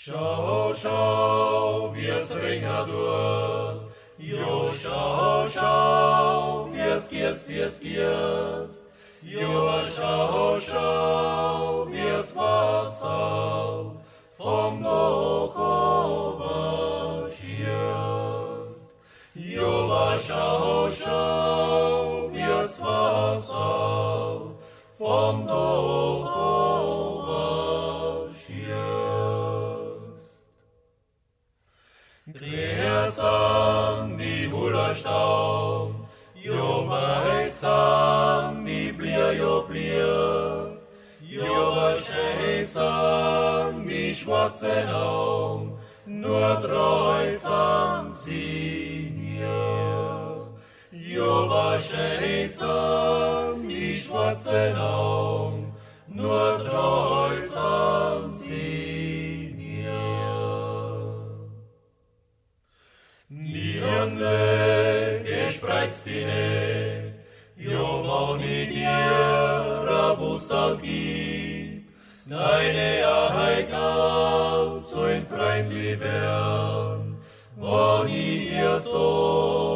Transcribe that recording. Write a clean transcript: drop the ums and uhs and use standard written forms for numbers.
Schau, schau, wie es regnet wird. Jo, schau, schau, wie es gierst. Jo, schau, schau, wie es Wasser vom Dach überschießt. Jo, schau, schau, wie es Wasser vom Dach überschießt. Gräsam, die Hullerstaum, jo weißam, die Blier, jo scheißam, die schwarzen Augen, nur treusam sind hier. Jo scheißam, die schwarzen Augen, nur treusam sind hier. Die Hände gespreizt die nicht, jo wann ich dir a Bussal gib, deine Heigal so ein freundlich werden, wann ich dir so